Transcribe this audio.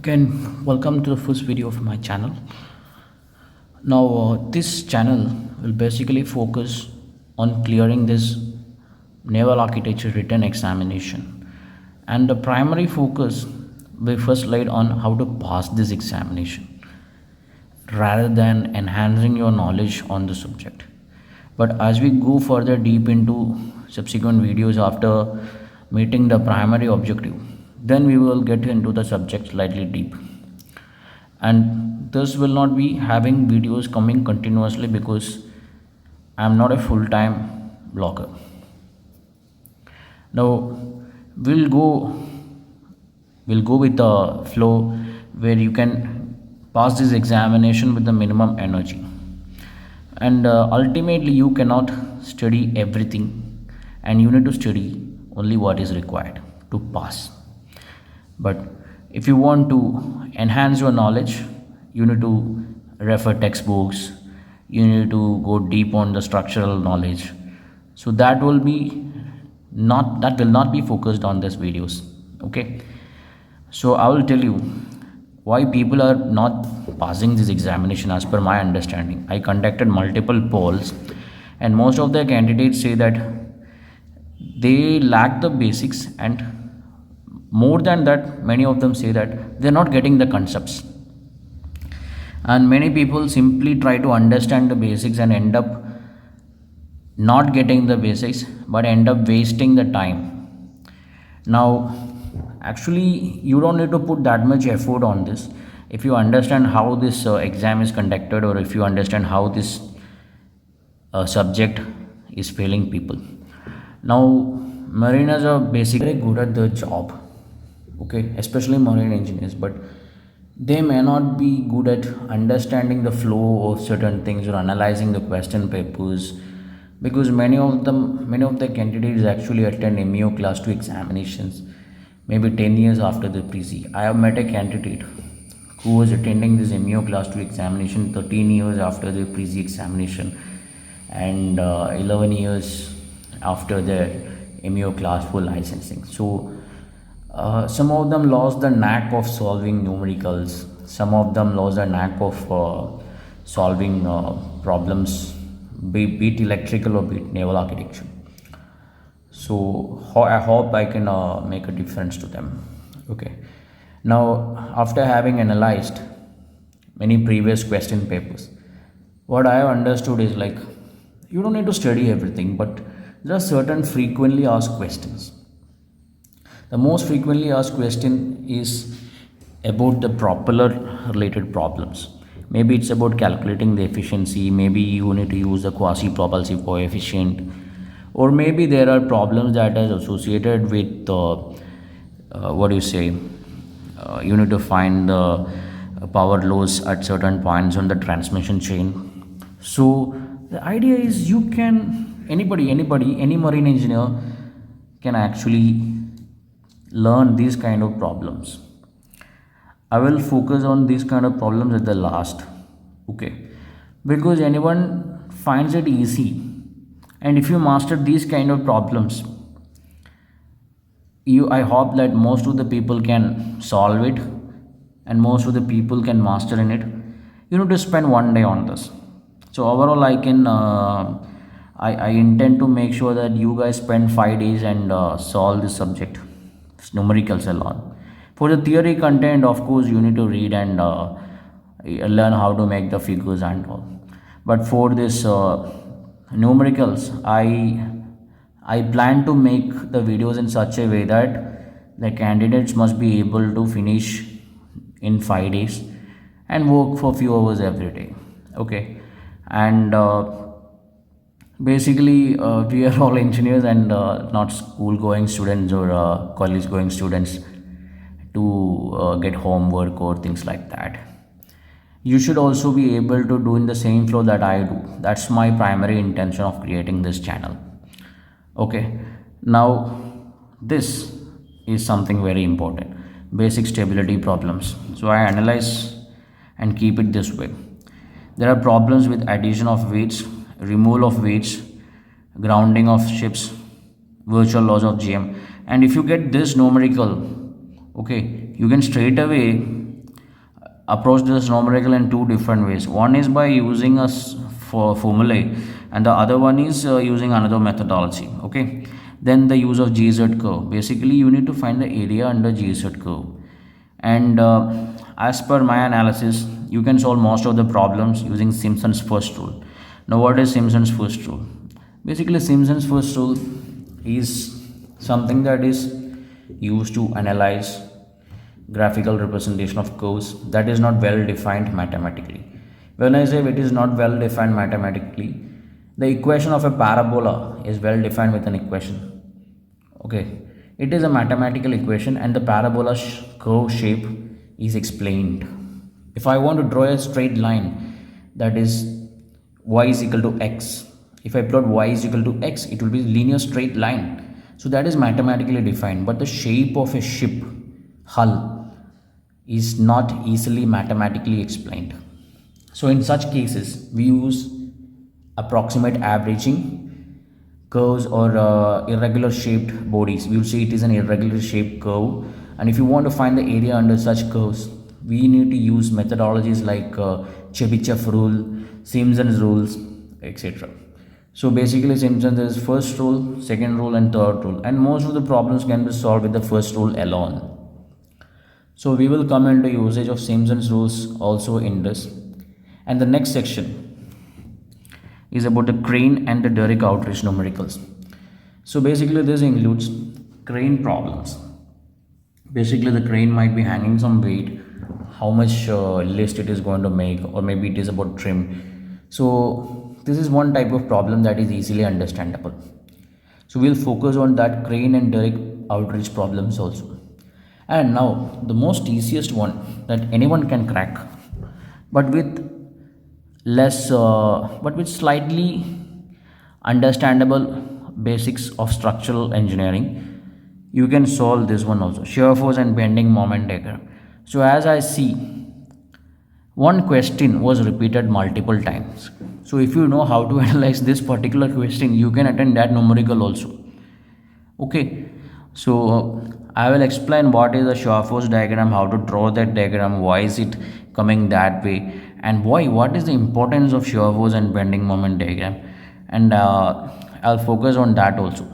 Again, welcome to the first video of my channel. Now, this channel will basically focus on clearing this naval architecture written examination, and the primary focus will first laid on how to pass this examination rather than enhancing your knowledge on the subject. But as we go further deep into subsequent videos after meeting the primary objective, then we will get into the subject slightly deep. And this will not be having videos coming continuously because I'm not a full-time blogger. Now we'll go we'll go with the flow where you can pass this examination with the minimum energy, and ultimately you cannot study everything, and you need to study only what is required to pass. But if you want to enhance your knowledge, you need to refer textbooks, you need to go deep on the structural knowledge. So that will not be focused on these videos. Okay. So I will tell you why people are not passing this examination as per my understanding. I conducted multiple polls, and most of the candidates say that they lack the basics, and more than that, many of them say that they're not getting the concepts. And many people simply try to understand the basics and end up not getting the basics but end up wasting the time. Now, actually, you don't need to put that much effort on this if you understand how this exam is conducted, or if you understand how this subject is failing people. Now, mariners are basically good at their job, okay, especially marine engineers, but they may not be good at understanding the flow of certain things or analyzing the question papers, because many of the candidates actually attend MEO-Class 2 examinations maybe 10 years after the pre-C. I have met a candidate who was attending this MEO-Class 2 examination 13 years after the pre-C examination, and 11 years after the MEO-Class full licensing. So some of them lost the knack of solving numericals, some of them lost the knack of solving problems, be it electrical or be it naval architecture. So I hope I can make a difference to them. Okay. Now, after having analyzed many previous question papers, what I have understood is, like, you don't need to study everything, but there are certain frequently asked questions. The most frequently asked question is about the propeller related problems. Maybe it's about calculating the efficiency, maybe you need to use the quasi propulsive coefficient, or maybe there are problems that are associated with you need to find the power loss at certain points on the transmission chain. So the idea is, any marine engineer can actually learn these kind of problems. I will focus on these kind of problems at the last, okay, because anyone finds it easy, and if you master these kind of problems, I hope that most of the people can solve it, and most of the people can master in it. You need to spend one day on this. So overall, I intend to make sure that you guys spend 5 days and solve this subject, numericals alone. For the theory content, of course, you need to read and learn how to make the figures and all. But for this numericals, I plan to make the videos in such a way that the candidates must be able to finish in 5 days and work for few hours every day. Okay, and basically we are all engineers and not school going students or college going students to get homework or things like that. You should also be able to do in the same flow that I do. That's my primary intention of creating this channel. Okay, now this is something very important: basic stability problems. So I analyze and keep it this way. There are problems with addition of weights, removal of weights, grounding of ships, virtual loss of GM. And if you get this numerical, okay, you can straight away approach this numerical in two different ways. One is by using for formulae, and the other one is using another methodology. Okay, then the use of GZ curve. Basically, you need to find the area under GZ curve, and as per my analysis, you can solve most of the problems using Simpson's first rule. Now, what is Simpson's first rule? Basically, Simpson's first rule is something that is used to analyze graphical representation of curves that is not well defined mathematically. When I say it is not well defined mathematically, the equation of a parabola is well defined with an equation. Okay, it is a mathematical equation and the parabola curve shape is explained. If I want to draw a straight line, that is y is equal to x. If I plot y is equal to x, it will be a linear straight line. So that is mathematically defined, but the shape of a ship hull is not easily mathematically explained. So in such cases, we use approximate averaging curves or irregular shaped bodies. We will say it is an irregular shaped curve, and if you want to find the area under such curves, we need to use methodologies like Chebyshev rule, Simpson's rules, etc. So basically, Simpson's is first rule, second rule, and third rule, and most of the problems can be solved with the first rule alone. So we will come into usage of Simpson's rules also in this. And the next section is about the crane and the Derrick outreach numericals. So basically this includes crane problems. Basically the crane might be hanging some weight, how much list it is going to make, or maybe it is about trim. So this is one type of problem that is easily understandable. So we'll focus on that crane and Derrick outreach problems also. And now the most easiest one that anyone can crack, but with slightly understandable basics of structural engineering, you can solve this one also, shear force and bending moment diagram. So as I see, one question was repeated multiple times. So if you know how to analyze this particular question, you can attend that numerical also. Okay, so I will explain what is the shear force diagram, how to draw that diagram, why is it coming that way, and what is the importance of shear force and bending moment diagram, and I'll focus on that also.